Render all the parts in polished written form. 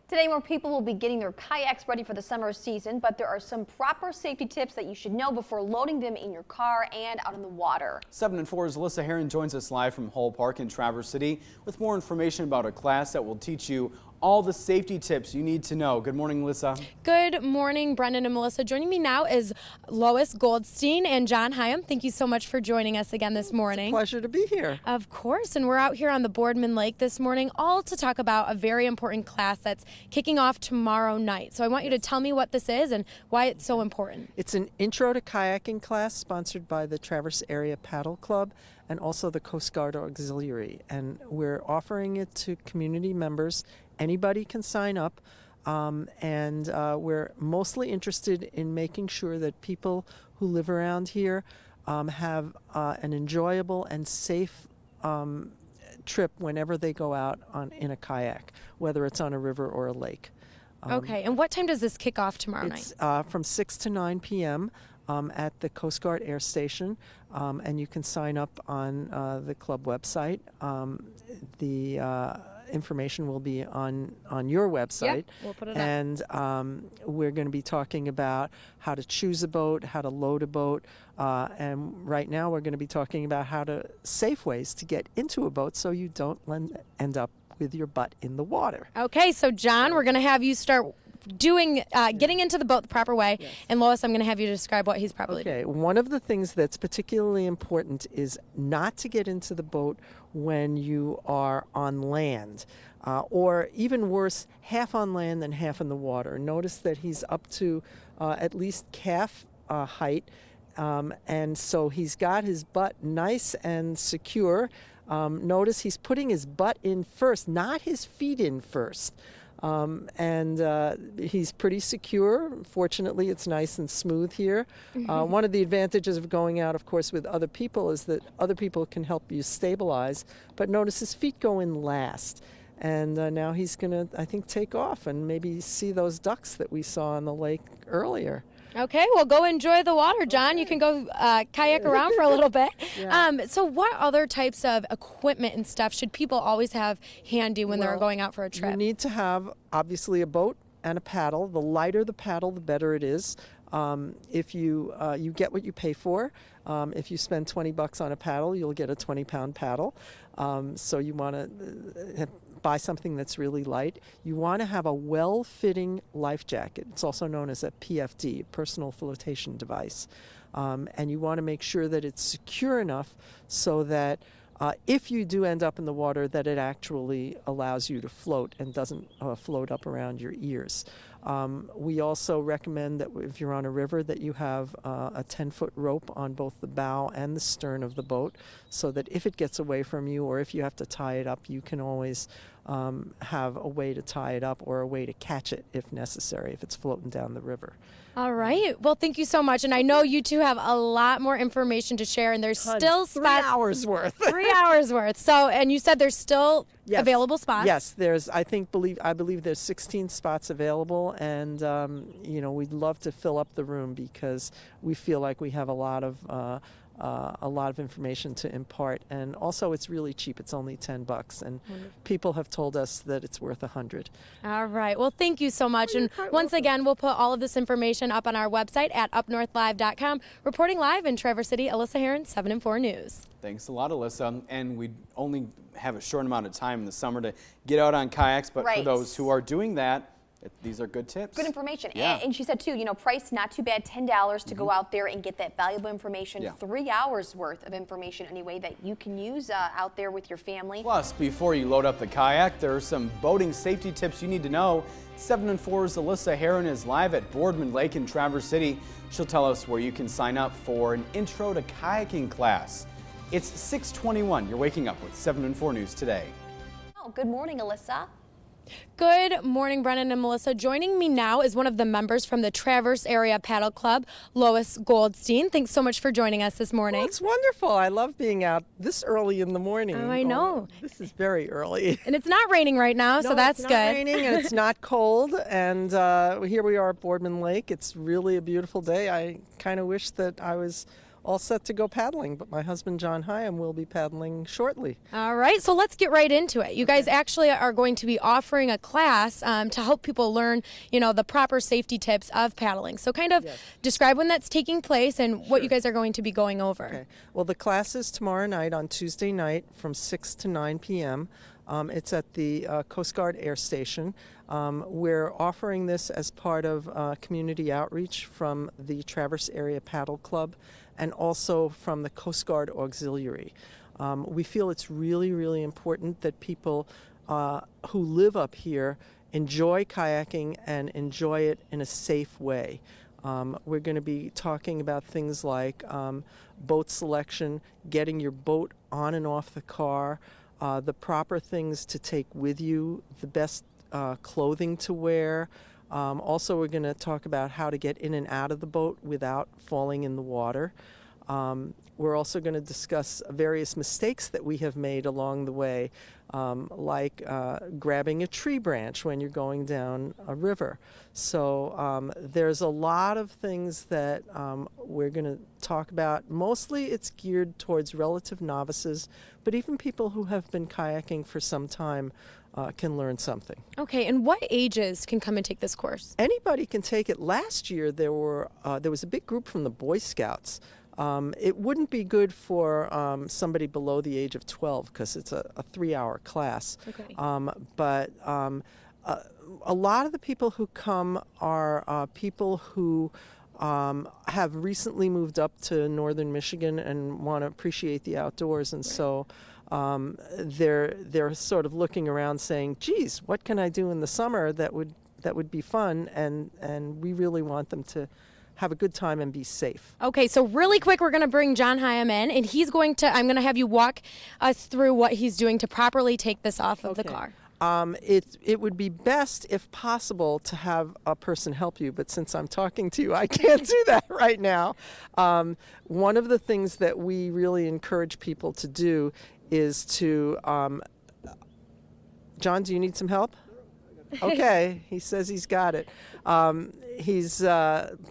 Today, more people will be getting their kayaks ready for the summer season, but there are some proper safety tips that you should know before loading them in your car and out in the water. 7 and 4's Alyssa Heron joins us live from Hull Park in Traverse City with more information about a class that will teach you all the safety tips you need to know. Good morning, Alyssa. Good morning, Brendan and Melissa. Joining me now is Lois Goldstein and John Hyam. Thank you so much for joining us again this morning. It's a pleasure to be here. Of course, and we're out here on the Boardman Lake this morning, all to talk about a very important class that's kicking off tomorrow night. So I want you to tell me what this is and why it's so important. It's an intro to kayaking class sponsored by the Traverse Area Paddle Club and also the Coast Guard Auxiliary. And we're offering it to community members. Anybody can sign up, and we're mostly interested in making sure that people who live around here have an enjoyable and safe trip whenever they go out in a kayak, whether it's on a river or a lake. Okay, and what time does this kick off tomorrow night? It's from 6 to 9 p.m. At the Coast Guard Air Station, and you can sign up on the club website. The information will be on your website. Yep, we'll put it up. And we're going to be talking about how to choose a boat, how to load a boat, and right now we're going to be talking about safe ways to get into a boat so you don't end up with your butt in the water. Okay, so John, we're going to have you start getting into the boat the proper way. Yes. And Lois, I'm going to have you describe what he's probably doing. Okay, one of the things that's particularly important is not to get into the boat when you are on land, or even worse, half on land and half in the water. Notice that he's up to at least calf height, and so he's got his butt nice and secure. Notice he's putting his butt in first, not his feet in first. He's pretty secure. Fortunately, it's nice and smooth here. One of the advantages of going out, of course, with other people is that other people can help you stabilize. But notice his feet go in last. And now he's going to, I think, take off and maybe see those ducks that we saw on the lake earlier. Okay, well, go enjoy the water, John. Okay. You can go kayak around for a little bit. Yeah. So what other types of equipment and stuff should people always have handy when they're going out for a trip? You need to have, obviously, a boat and a paddle. The lighter the paddle, the better it is. If you get what you pay for. If you spend $20 on a paddle, you'll get a 20-pound paddle. So you want to buy something that's really light. You want to have a well-fitting life jacket. It's also known as a PFD, personal flotation device. And you want to make sure that it's secure enough so that if you do end up in the water, that it actually allows you to float and doesn't float up around your ears. We also recommend that if you're on a river that you have a 10-foot rope on both the bow and the stern of the boat so that if it gets away from you or if you have to tie it up, you can always have a way to tie it up or a way to catch it if necessary, if it's floating down the river. All right. Well, thank you so much. And I know you two have a lot more information to share, and there's still spots. 3 hours worth. 3 hours worth. So, and you said there's still available spots? Yes, I believe there's 16 spots available, and we'd love to fill up the room because we feel like we have a lot of information to impart, and also it's really cheap. It's only $10, and people have told us that it's worth $100. All right. Well, thank you so much. And once again, we'll put all of this information up on our website at UpNorthLive.com. Reporting live in Traverse City, Alyssa Heron, 7 and 4 News. Thanks a lot, Alyssa. And we only have a short amount of time in the summer to get out on kayaks, but for those who are doing that, these are good tips. Good information. Yeah. And she said, too, price not too bad, $10 to go out there and get that valuable information. Yeah. 3 hours worth of information anyway that you can use out there with your family. Plus, before you load up the kayak, there are some boating safety tips you need to know. 7 and 4's Alyssa Heron is live at Boardman Lake in Traverse City. She'll tell us where you can sign up for an intro to kayaking class. It's 6:21. You're waking up with 7 and 4 News today. Oh, good morning, Alyssa. Good morning, Brennan and Melissa. Joining me now is one of the members from the Traverse Area Paddle Club, Lois Goldstein. Thanks so much for joining us this morning. Well, it's wonderful. I love being out this early in the morning. Oh, I know. This is very early. And it's not raining right now, so that's good. It's not raining and it's not cold. And here we are at Boardman Lake. It's really a beautiful day. I kind of wish that I was all set to go paddling. But my husband, John Hyam, will be paddling shortly. All right, so let's get right into it. You guys actually are going to be offering a class to help people learn, the proper safety tips of paddling. So kind of describe when that's taking place and what you guys are going to be going over. Okay. Well, the class is tomorrow night on Tuesday night from 6 to 9 p.m. It's at the Coast Guard Air Station. We're offering this as part of community outreach from the Traverse Area Paddle Club and also from the Coast Guard Auxiliary. We feel it's really, really important that people who live up here enjoy kayaking and enjoy it in a safe way. We're going to be talking about things like boat selection, getting your boat on and off the car, the proper things to take with you, the best clothing to wear. Also, we're going to talk about how to get in and out of the boat without falling in the water. We're also going to discuss various mistakes that we have made along the way, like grabbing a tree branch when you're going down a river. So there's a lot of things that we're going to talk about. Mostly it's geared towards relative novices, but even people who have been kayaking for some time can learn something. Okay, and what ages can come and take this course? Anybody can take it. Last year there was a big group from the Boy Scouts. It wouldn't be good for somebody below the age of 12 because it's a 3-hour class. Okay. But a lot of the people who come are people who have recently moved up to northern Michigan and want to appreciate the outdoors, and so they're sort of looking around saying, geez, what can I do in the summer that would be fun, and we really want them to have a good time and be safe. Okay, so really quick, we're going to bring John Hyam in, and I'm going to have you walk us through what he's doing to properly take this off of the car. It would be best, if possible, to have a person help you, but since I'm talking to you, I can't do that right now. One of the things that we really encourage people to do is to... John, do you need some help? Okay, he says he's got it. He's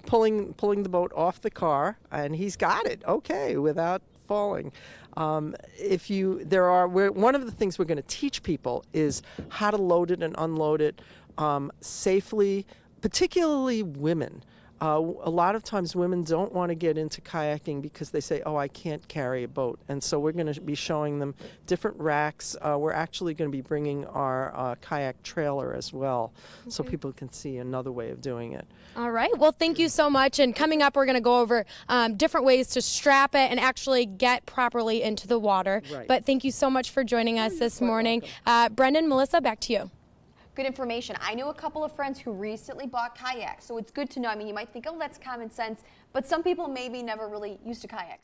pulling the boat off the car, and he's got it. Okay, without falling. One of the things we're going to teach people is how to load it and unload it safely, particularly women. A lot of times women don't want to get into kayaking because they say, oh, I can't carry a boat. And so we're going to be showing them different racks. We're actually going to be bringing our kayak trailer as well, so people can see another way of doing it. All right. Well, thank you so much. And coming up, we're going to go over different ways to strap it and actually get properly into the water. Right. But thank you so much for joining us this morning. Brendan, Melissa, back to you. Good information. I know a couple of friends who recently bought kayaks, so it's good to know. I mean, you might think, oh, that's common sense, but some people maybe never really used a kayak.